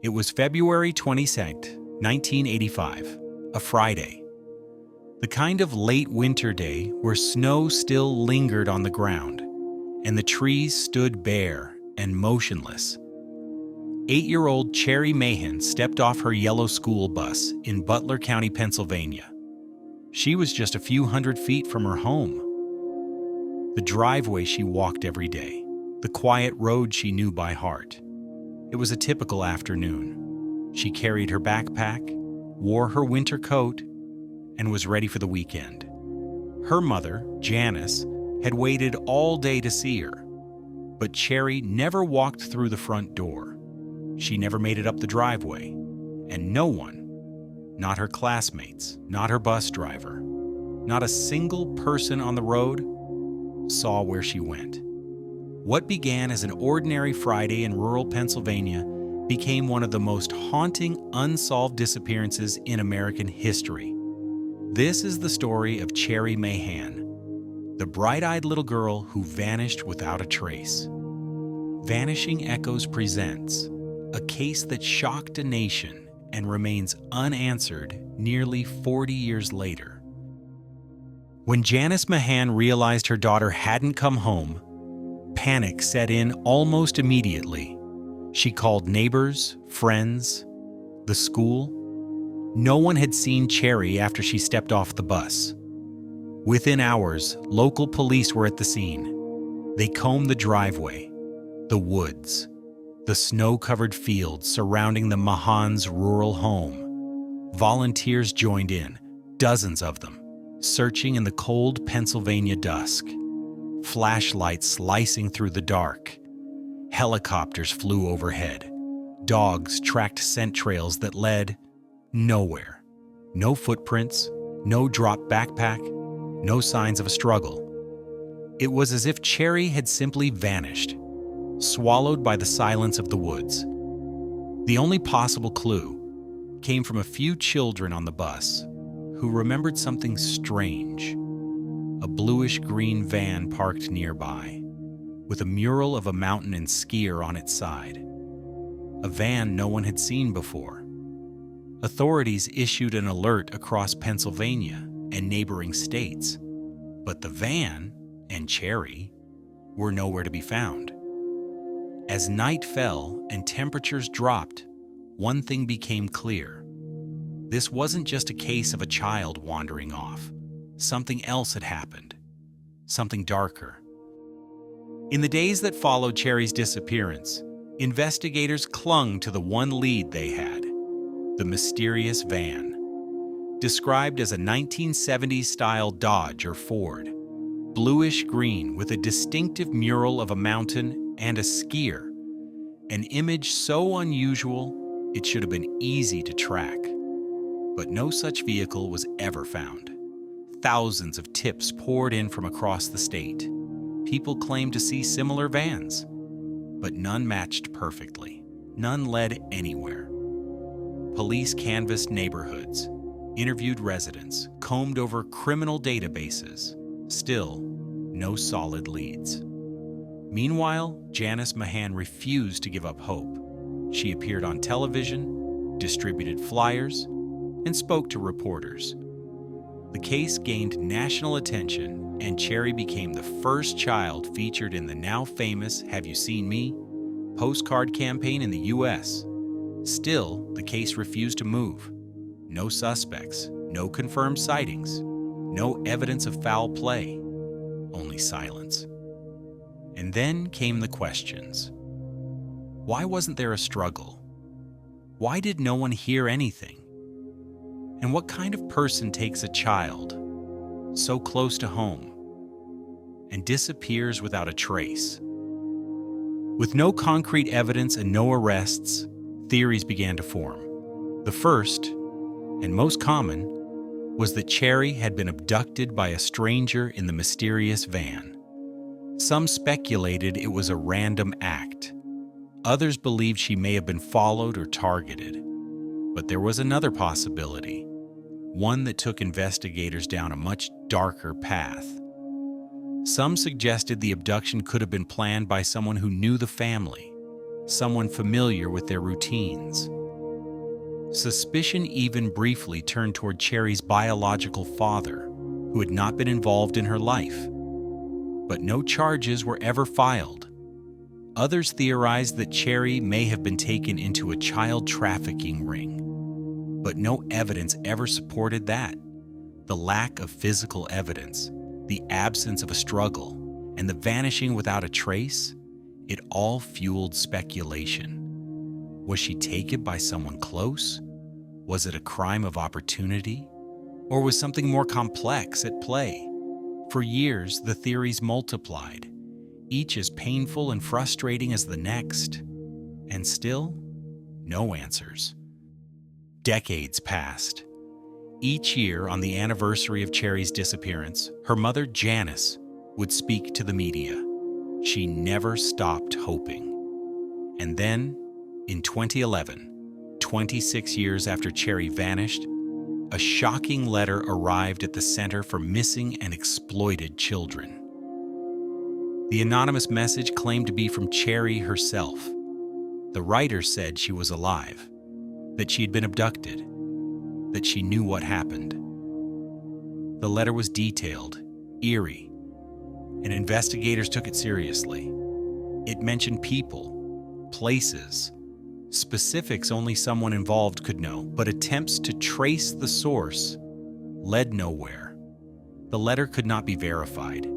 It was February 22nd, 1985, a Friday. The kind of late winter day where snow still lingered on the ground, and the trees stood bare and motionless. 8-year-old Cherrie Mahan stepped off her yellow school bus in Butler County, Pennsylvania. She was just a few hundred feet from her home. The driveway she walked every day, the quiet road she knew by heart. It was a typical afternoon. She carried her backpack, wore her winter coat, and was ready for the weekend. Her mother, Janice, had waited all day to see her, but Cherrie never walked through the front door. She never made it up the driveway, and no one, not her classmates, not her bus driver, not a single person on the road, saw where she went. What began as an ordinary Friday in rural Pennsylvania became one of the most haunting unsolved disappearances in American history. This is the story of Cherrie Mahan, the bright-eyed little girl who vanished without a trace. Vanishing Echoes presents a case that shocked a nation and remains unanswered nearly 40 years later. When Janice Mahan realized her daughter hadn't come home, panic set in almost immediately. She called neighbors, friends, the school. No one had seen Cherrie after she stepped off the bus. Within hours, local police were at the scene. They combed the driveway, the woods, the snow-covered fields surrounding the Mahans' rural home. Volunteers joined in, dozens of them, searching in the cold Pennsylvania dusk. Flashlights slicing through the dark. Helicopters flew overhead. Dogs tracked scent trails that led nowhere. No footprints, no dropped backpack, no signs of a struggle. It was as if Cherrie had simply vanished, swallowed by the silence of the woods. The only possible clue came from a few children on the bus who remembered something strange. A bluish-green van parked nearby, with a mural of a mountain and skier on its side. A van no one had seen before. Authorities issued an alert across Pennsylvania and neighboring states, but the van and Cherrie were nowhere to be found. As night fell and temperatures dropped, one thing became clear. This wasn't just a case of a child wandering off. Something else had happened. Something darker. In the days that followed Cherrie's disappearance, investigators clung to the one lead they had: the mysterious van. Described as a 1970s-style Dodge or Ford, bluish-green with a distinctive mural of a mountain and a skier, an image so unusual it should have been easy to track. But no such vehicle was ever found. Thousands of tips poured in from across the state. People claimed to see similar vans, but none matched perfectly. None led anywhere. Police canvassed neighborhoods, interviewed residents, combed over criminal databases. Still, no solid leads. Meanwhile, Janice Mahan refused to give up hope. She appeared on television, distributed flyers, and spoke to reporters. The case gained national attention, and Cherrie became the first child featured in the now famous Have You Seen Me? Postcard campaign in the U.S. Still, the case refused to move. No suspects, no confirmed sightings, no evidence of foul play, only silence. And then came the questions. Why wasn't there a struggle? Why did no one hear anything? And what kind of person takes a child so close to home and disappears without a trace? With no concrete evidence and no arrests, theories began to form. The first, and most common, was that Cherrie had been abducted by a stranger in the mysterious van. Some speculated it was a random act. Others believed she may have been followed or targeted. But there was another possibility, one that took investigators down a much darker path. Some suggested the abduction could have been planned by someone who knew the family, someone familiar with their routines. Suspicion even briefly turned toward Cherrie's biological father, who had not been involved in her life. But no charges were ever filed. Others theorized that Cherrie may have been taken into a child trafficking ring, but no evidence ever supported that. The lack of physical evidence, the absence of a struggle, and the vanishing without a trace, it all fueled speculation. Was she taken by someone close? Was it a crime of opportunity? Or was something more complex at play? For years, the theories multiplied, each as painful and frustrating as the next. And still, no answers. Decades passed. Each year, on the anniversary of Cherrie's disappearance, her mother, Janice, would speak to the media. She never stopped hoping. And then, in 2011, 26 years after Cherrie vanished, a shocking letter arrived at the Center for Missing and Exploited Children. The anonymous message claimed to be from Cherrie herself. The writer said she was alive, that she had been abducted, that she knew what happened. The letter was detailed, eerie, and investigators took it seriously. It mentioned people, places, specifics only someone involved could know, but attempts to trace the source led nowhere. The letter could not be verified.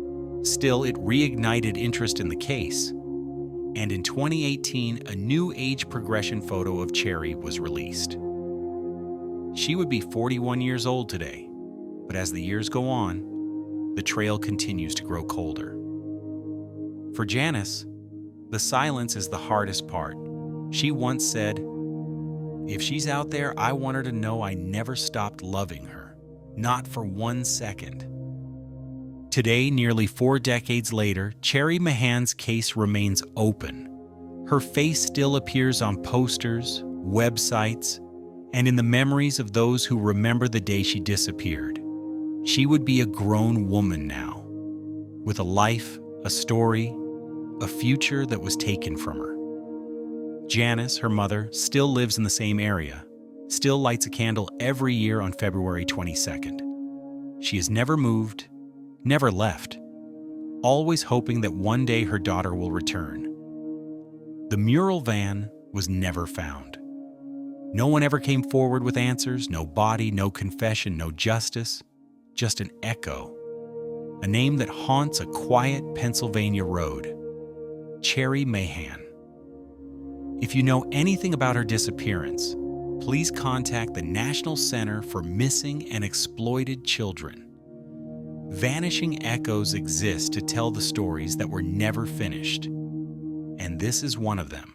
Still, it reignited interest in the case, and in 2018, a new age progression photo of Cherrie was released. She would be 41 years old today, but as the years go on, the trail continues to grow colder. For Janice, the silence is the hardest part. She once said, "If she's out there, I want her to know I never stopped loving her, not for 1 second." Today, nearly 4 decades later, Cherrie Mahan's case remains open. Her face still appears on posters, websites, and in the memories of those who remember the day she disappeared. She would be a grown woman now, with a life, a story, a future that was taken from her. Janice, her mother, still lives in the same area, still lights a candle every year on February 22nd. She has never moved, never left, always hoping that one day her daughter will return. The Mural van was never found. No one ever came forward with answers, no body, no confession, no justice, just an echo, a name that haunts a quiet Pennsylvania road, Cherrie Mahan. If you know anything about her disappearance, please contact the National Center for Missing and Exploited Children. Vanishing echoes exist to tell the stories that were never finished, and this is one of them.